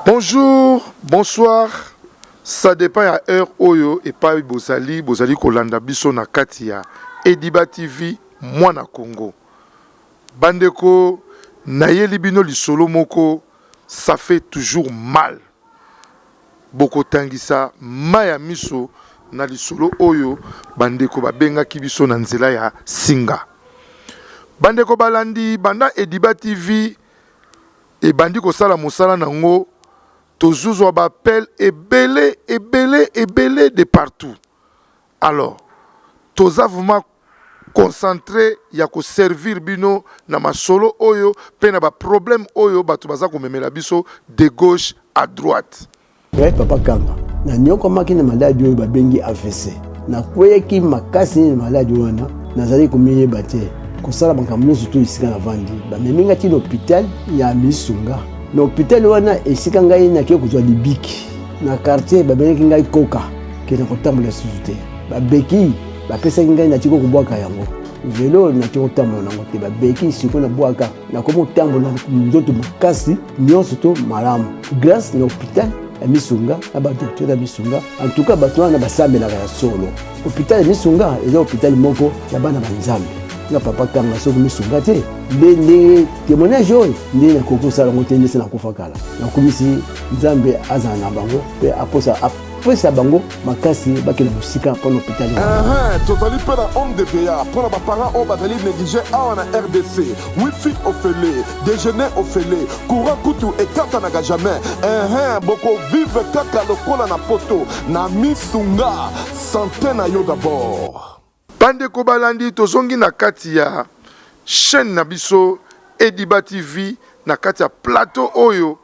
Bonjour, bonsoir. Ça dépend à heure oyo et pas bozali kolanda biso na kati ya Ediba TV mwana Congo. Bandeko nayeli bino lisolo moko, ça fait toujours mal. Boko tangisa maya miso na lisolo oyo bandeko babenga kibiso na nzela ya singa. Bandeko balandi banda Ediba TV et bandi ko sala mosala nango. Toujours on m'appelle ebele de partout. Alors, tous vraiment concentré ya ko servir bino na ma solo oyo pe na ba problème oyo batu baza ko memela biso de gauche à droite. Ouais, papa Kanga. Na nyoko maki na maladi oyo babengi AVC. Na kweki makasi na maladi wana nazali komiye batie. Kosala makambo surtout ici na vandi. Ba meminga ti l'hôpital ya Misunga. L'hôpital wana esika ngai na kio kuzwa libiki na quartier babeneki ngai koka ke na kotambola suzute babeki bapesa ngai na tiko kubwaka yango velo na tiko tambola nango te babeki siko na bwaka na komo tambola ndoto makasi nyonso to malamu grâce na hôpital ya Misunga na ba docteur ya Misunga en tout cas bato wana basambela ya solo hôpital ya Misunga eza hôpital moko ya bana banzambe na papa Kanga soki Misunga te ndenge témoignage oyo ndenge na koko sala ngo te ndese na kofakala na komisi nzambe azana na bango pe apesa bango makasi bakela musika pour l'hôpital. Totali pe na homme de béa pour ba parents o bazali négligé na RDC wifi ofele déjeuner ofele courant kutu et kata na jamais boko vive kaka lokola na poto na Misunga santé na yo d'abord. Bandeko balandi tozongi na kati ya chaîne na biso Ediba TV na kati ya plateau oyo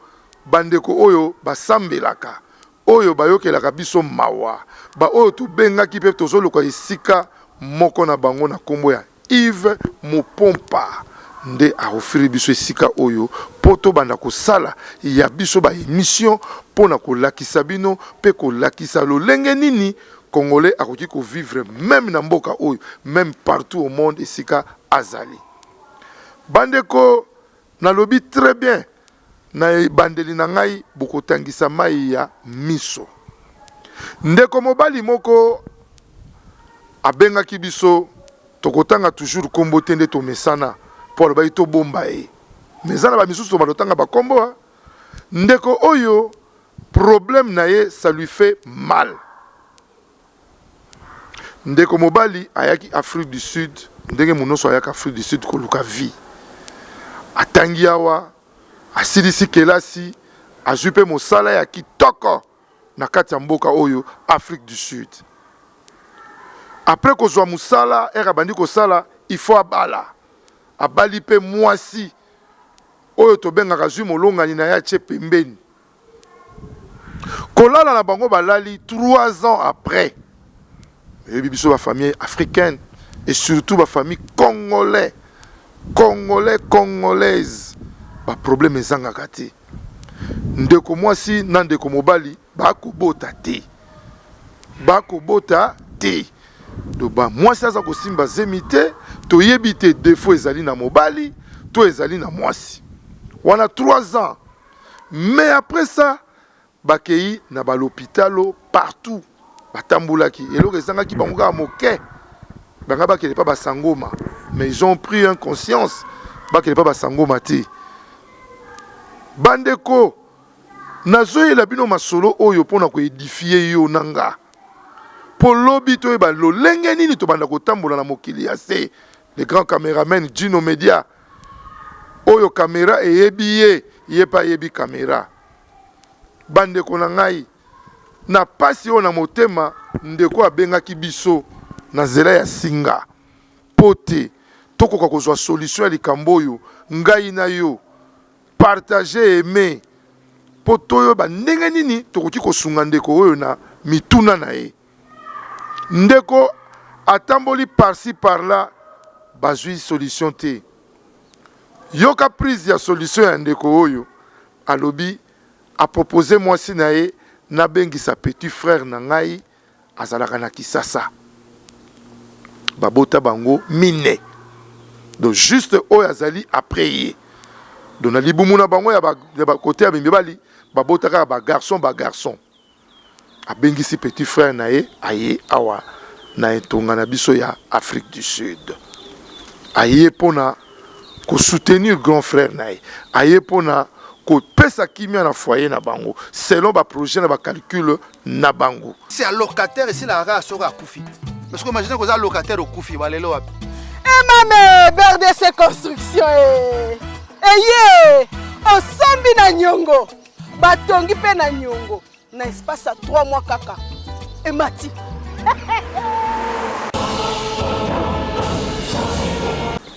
bandeko oyo basambelaka oyo bayokelaka biso mawa ba oyo tubengaki pe tozoluka esika moko na bango na kombo ya Yves Mopompa nde aofiri biso esika oyo poto banda kosala ya biso ba émission pona kolakisa bino pe kolakisa lolenge nini Congolais a réussi à vivre même dans mboka oyo, même partout au monde esika azali. Bandeko na lobi très bien na bandeli na ngai boko tangisa mai ya miso. Ndeko mobali moko abenga kibiso tokotanga toujours kombo tende to mesana pour ba ito bomba e. Mesana ba misusu to balotanga ba kombo. Ndeko oyo problème na ye ça lui fait mal. Ndeko mobali ayaki Afrique du Sud ndenge munoso ayaki Afrique du Sud koluka vie atangi awa asilisi kelasi azupe mosala ya kitoko na kati ya mboka oyo Afrique du Sud. Après kozwa musala bandi kosala il faut abali pe mwasi oyo tobengaka zwi molongani na ya tche pembeni kolala na bango balali 3 ans après. Et biso ba famille africaine et surtout ba famille congolaise ba problème ezanga kati ndeko mwasi na ndeko mobali ba kobota te do ba mwasi aza kosimba zemite to yebite défaut ezali na mobali to ezali na mwasi wana 3 ans mais après ça bakei na ba l'hôpitalo partout batambulaki eloko ezangaki bango kaka moke banga bakele pa basangoma mais ils ont pris en conscience bakele pa basangoma te bandeko nazoyela bino masolo oyo mpona koedifie yo nanga po lobi toyeba lolenge nini tobanda kotambola na mokili ya se le grand caméraman Gino Media oyo caméra eyebi ye pa yebi caméra bandeko na ngai na pasi o na motema ndeko abengaki biso na zela ya singa pote tokoka kozwa solution ya likambo oyo ngai na yo partager aimer poto oyo bandenge nini tokoki kosunga ndeko oyo na mituna na ye ndeko atamboli par-ci par-là bazwi solution te yoka prise ya solution ya ndeko oyo alobi a proposé mwasi na ye nabengisa petit frère na ngai azalaka na Kisasa babota bango mine donc juste oyo azali après ye donc na libumu na bango ya ba côté ya mibali babotaka ba garçon abengisi petit frère na ye aye awa na etonga na biso ya Afrique du Sud aye pona ko soutenir grand frère na ye aye pona ko pesa kimia na foyer na bango selon ba projet na ba calcul na bango. C'est un locataire ici la race sera koufi parce que imaginez que vous avez locataire au koufi balelo wapi. Mame BRDC construction eye osombi na nyongo batongi pe na nyongo na espace à 3 mois kaka et mati.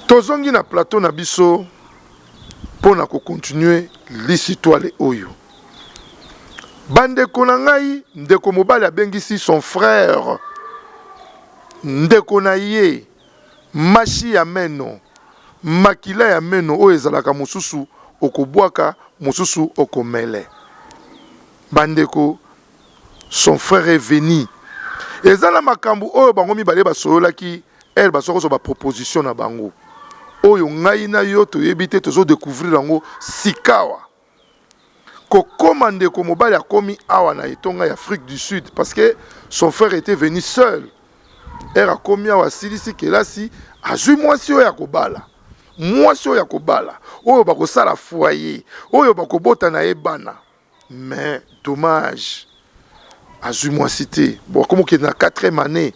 Tozongi na plateau na biso pona ko continuer l'histoire oyo. Bandeko na ngai ndeko mobali abengisi son frère ndeko na ye mashi ya meno makila ya meno oyo ezalaka mosusu okobwaka mosusu okomele. Bandeko son frère est venu ezala makambo oyo bango mibale basoyolaki elle basoko so ba proposition na bango oyo ngai na yo toyebi te tozo découvrir yango sikawa kokoma ndeko mobali akomi awa na etonga ya Afrique du Sud parce que son frère était venu seul. Elle a commis awa silisi kelasi azui mwasi oyo yakobala mwasi oyo yakobala oyo bakosala foyer oyo bakobota na ebana mais dommage azui mwasi te bon comme que na 4e année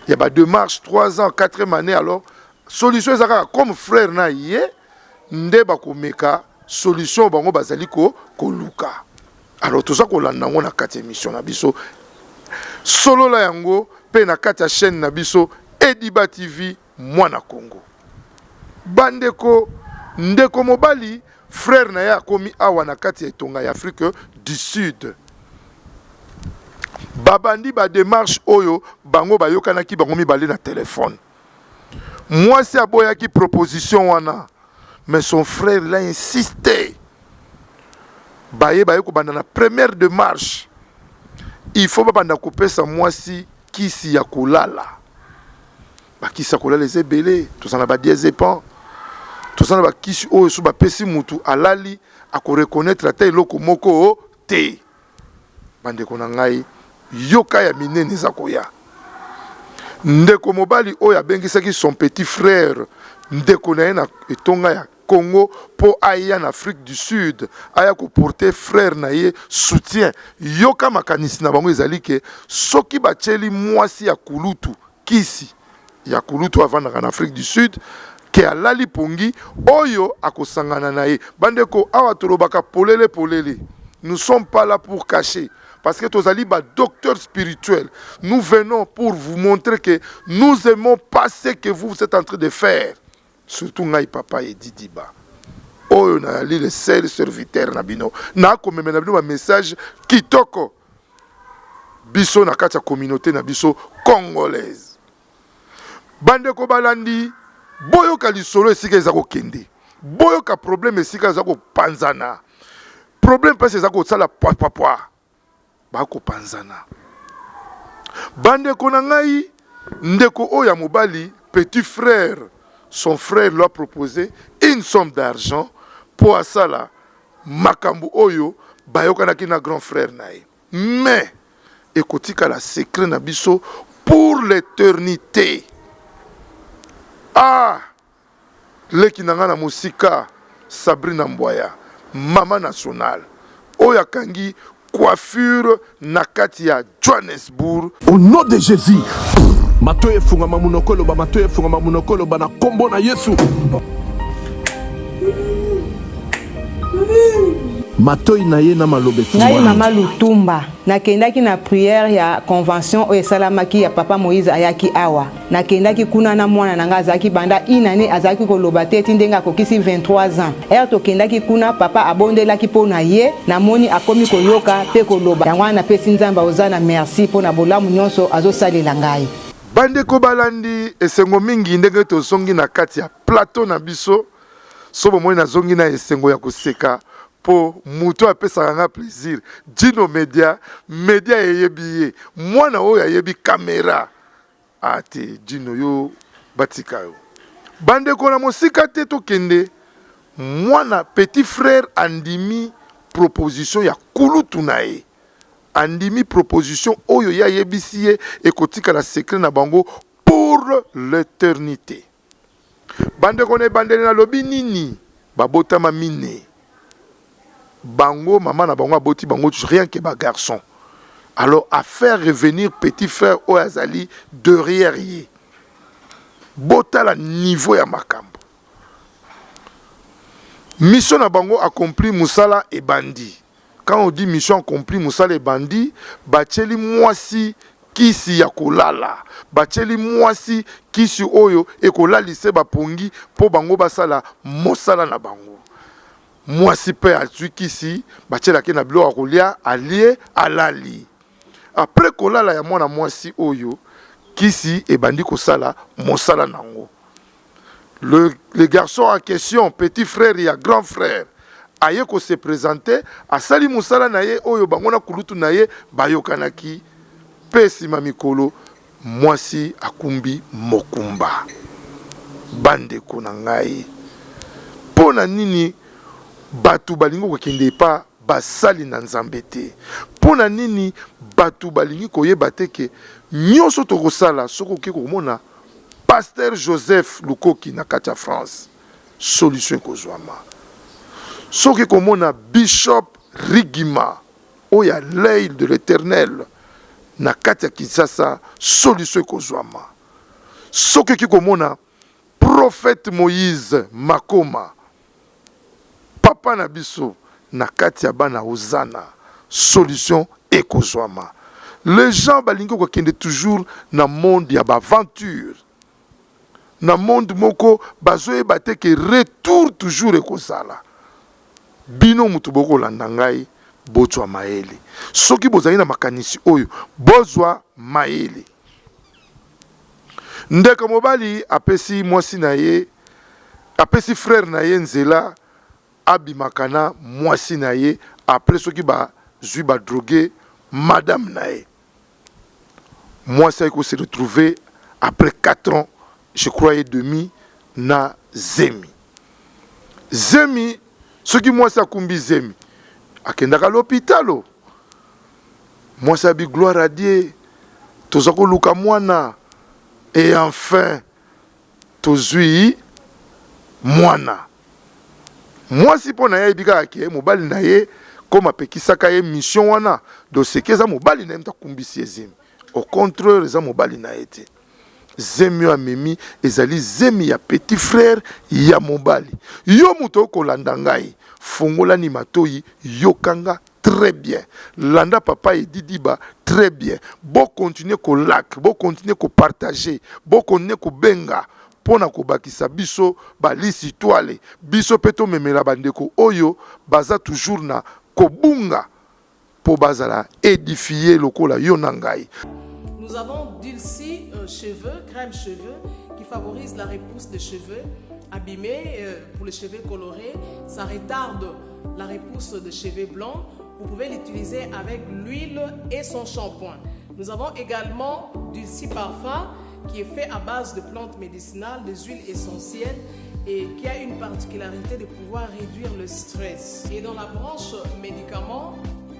il y a ba démarche 3 ans 4e année alors solution ezaka comme frère na ye nde bakomeka solution bango bazali ko luka alors tout ça ko landa ngo na 4 émission na biso solo la yango pe na 4 chaîne na biso Ediba TV mwana Congo. Bandeko ndeko mobali frère na ya komi awa na kati etonga ya Afrique du Sud. Babandi ba démarche oyo bango bayokanaki bango mibale na téléphone. Moi c'est aboyaki proposition wana mais son frère l'a insisté. Baye ko banda na première démarche. Il faut pas banda couper sa mwasi kisi ya kolala. Ba kisi ya kolala les ebele, tout ça na ba diazepam. Tout ça na ba kisi o so ba pesi mutu alali ako reconnaître ta eloko moko te. Bande ko na ngai yoka ya minene za koya. Ndeko mobali oyo abengisaki son petit frère ndeko na ye na etonga ya Congo pour aya en Afrique du Sud aya ko porter frère na ye soutien yoka makanisi na bango ezali ke soki bacheli mwasi ya kulutu kisi ya kulutu avant en Afrique du Sud ke alali pongi oyo akosangana na ye bandeko awa tolobaka polele nous sommes pas là pour cacher parce que tozali ba docteur spirituel nous venons pour vous montrer que nous aimons pas ce que vous êtes en train de faire. Surtout ngai papa et Didiba oyo na li le seul serviteur na bino na ko memena bino ba message kitoko biso na kati ya communauté na biso congolaise bandeko balandi boyoka lisolo esika eza kokende boyoka problème esika eza kopanzana problème pese eza kosala poa bako panzana bandeko na ngai ndeko oyo ya mobali petit frère. Son frère lui a proposé une somme d'argent pour asala makambu oyo bayokanaki na grand frère nae. Mais ekotika la secret na biso pour l'éternité. Ah, leki nanga na musika Sabrina Mboya, mama nationale. Oya kangi coiffure na kati ya Johannesburg. Au nom de Jésus. Matoye funga mamunokolo ba matoye funga mamunokolo ba na kombo na Yesu. Matoyi na ye na malobe funga. Ngai mama Lutumba nakendaki na prière ya convention o esalamaki ya papa Moïse ayaki awa nakendaki kuna na mwana nanga azaki banda inane azaki koloba te tindenga kokisi 23 ans tokendaki kuna papa abondelaki pona ye namoni akomi koyoka pe koloba yango na pesi nzamba ozana merci pona bolamu nyonso azosalela ngai. Bandeko balandi esengo mingi ndenge tozongi na kati ya plateau na biso sobo moi na zongi na esengo ya koseka po muto apesa nga plaisir Dino media eyebi mwana oyo ayebi kamera ate Dino yo batika yo Bande kona mosika te to kende. Mwana petit frère andimi proposition ya kulutu na ye. Andimi proposition oyo ya yebisi ye ekotika la secret na bango pour l'éternité. Bande kone bande na lobi nini babotama mine. Bango maman na bango aboti bango rien que ba garçon. Alors à faire revenir petit frère Oazali derrière ye. Bota la niveau ya makambo. Mission na bango accompli Moussala et Bandi. Quand on dit mission accomplie Moussala et Bandi, bacheli mwasi kisi ya kolala. Bacheli mwasi kisi oyo ekolalise bapongi po bango basala mosala na bango. Mwasi pe atui kisi bachela ke na bilo akolia alie alali. Après kolala ya mwana mwasi oyo kisi e bandi kosala mosala nango. Le garçon en question, petit frère et grand frère, aye ko se présenter, a sali mosala na ye oyo bangona kulutu na ye bayokanaki pesi mamikolo mwasi akumbi mokumba. Bande kona ngai. Pona nini batu balingo kokende pa basali na nzambe te. Pona nini batu balingi koyeba te ke nyonso tokosala soko ke komona Pasteur Joseph Lukoki na Katia France. Solution kozwama. Soki komona Bishop Rigima oya l'œil de l'Éternel na Katia Kinshasa. Solution kozwama. Soki komona Prophète Moïse Makoma Papa na biso na Katia bana Ozana. Solution ekozwama. Les gens balingo ko kende toujours na monde ya aventure. Na monde moko bazoye bate ke retour toujours ekozala. Bino mutu boko landa ngai bozwa maele. Soki bozali na makanisi oyo bozwa maele. Ndeko mobali apesi mwasi na ye, apesi frère na ye nzela abimakana mwasi na ye après soki ba zui ba drogué madame na ye. Mwasi a se retrouver après 4 ans, je crois et demi, na Zemi. Zemi, ce qui moi ça kumbi Zemi, akendaka l'hôpital. Moi ça bi gloire à Dieu. Tozako luka mwana et enfin tozui mwana. Moi si pona ya bika ke mobali na ye comme apekisaka ye mission wana do sekeza mobali na mta kumbi Zemi. Au contraire, les mobali na été. Zemi a memi, ezali zemi ya petit frère ya mobali. Yo muto ko landangai, fongola ni matoyi, yokanga très bien. Landa papa et didiba très bien. Bo continuer ko lac, bo continuer ko partager, bo continuer ko benga. Pona ko bakisa biso ba lisi toile, biso peto memela bandeko oyo baza toujours na kobunga po bazala édifier lokola yonangai. Nous avons Dulcie cheveux, crème cheveux, qui favorise la repousse des cheveux abîmés pour les cheveux colorés. Ça retarde la repousse des cheveux blancs. Vous pouvez l'utiliser avec l'huile et son shampoing. Nous avons également Dulcie parfum qui est fait à base de plantes médicinales, des huiles essentielles et qui a une particularité de pouvoir réduire le stress. Et dans la branche médicaments,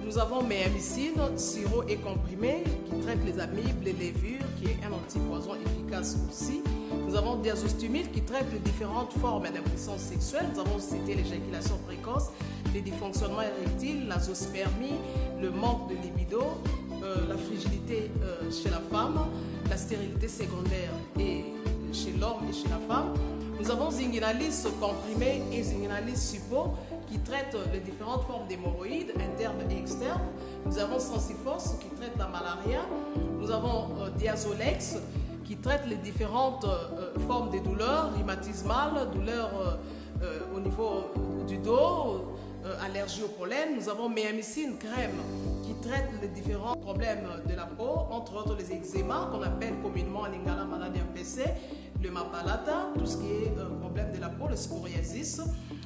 nous avons Méamycine, sirop et comprimé qui traite les amibes, les levures, qui est un antipoison efficace aussi. Nous avons Diazostumide qui traite les différentes formes d'impuissance sexuelle. Nous avons cité l'éjaculation précoce, les dysfonctionnements érectiles, la zoospermie, le manque de libido, la frigidité chez la femme, la stérilité secondaire et chez l'homme et chez la femme. Nous avons Zinguinalis comprimé et Zinguinalis suppo qui traitent les différentes formes d'hémorroïdes internes et externes. Nous avons Sensifos qui traite la malaria. Nous avons Diazolex qui traite les différentes formes de douleurs rhumatismales, douleurs au niveau du dos, allergie au pollen. Nous avons Méamycine crème qui traite les différents problèmes de la peau, entre autres les eczémas qu'on appelle communément en lingala maladie MPC, le mapalata, tout ce qui est problème de la peau, le scoriasis.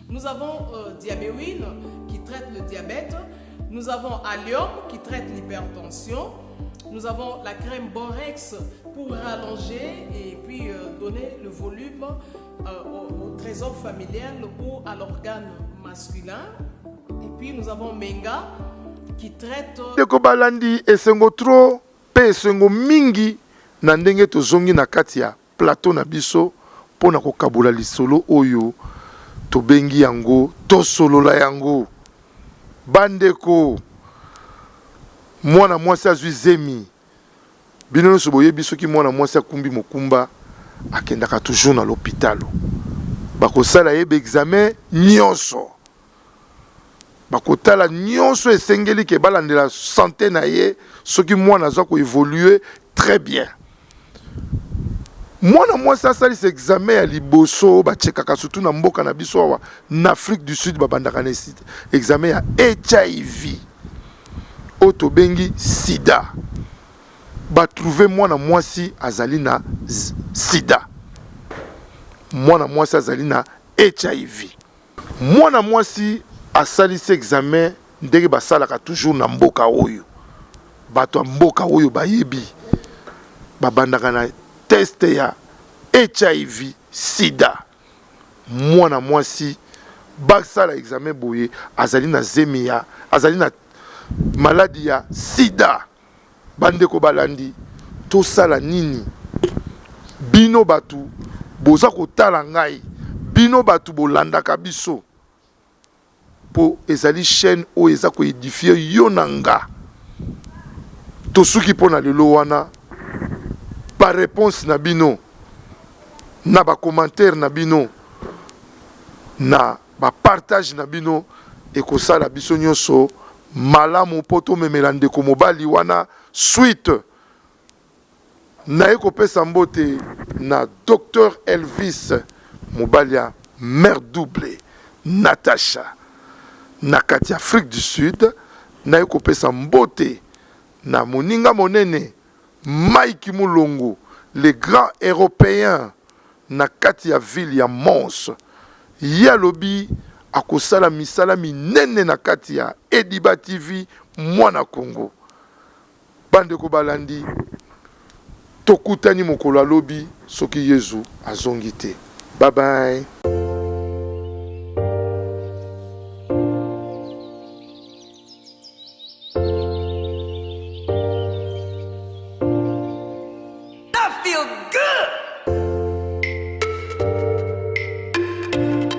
Nous avons Diabéwine qui traite le diabète. Nous avons Allium qui traite l'hypertension. nous avons la crème Borex pour rallonger et puis donner le volume au trésor familial ou à l'organe masculin. Et puis nous avons Menga qui traite... Deko balandi esengo tro pe esengo mingi na ndenge tozongi na kati ya plateau na biso pona kokabula lisolo oyo tobengi yango tosolola yango. Bandeko mwana mwasi azwi zemi bino nyonso boyebi soki mwana mwasi akumbi mokumba akendaka toujours na l'hôpital bakosala yeba examen nyonso bakotala nyonso esengeli ke balandela santé na ye soki mwana aza koévolue très bien. Mwana mwasi asalisa examen ya liboso bachekaka surtout na mboka na biso awa na Afrique du Sud babandaka na examen ya HIV oyo tobengi sida. Batrouve mwana mwasi azali na sida, mwana mwasi azali na HIV. Mwana mwasi asalisi examen ndenge basalaka toujours na mboka oyo bato ya mboka oyo bayebi babandaka na test ya HIV sida. Mwana mwasi basala examen boye azali na zemia, azali na maladie ya sida. Bandeko balandi tosala nini? Bino batu boza kotala ngai, bino batu bolandaka biso po ezali chaîne o eza ko édifier yo nanga. Tosuki pona lelo wana par réponse na bino na ba commentaire na bino na ba partage na bino ekosala biso nyonso malamu poto memela ndeko mobali wana suite na ekopesa mbote na Dr Elvis mobali ya mère double Natacha na kati Afrique du Sud, na ekopesa mbote na moninga monene Mike Mulongo, les grands européens na kati ya ville ya Mons. Ya lobi akosala misala minene na kati ya Ediba TV mwana Congo. Bandeko balandi tokutani mokolo lobi soki Yezu azongite. Bye bye.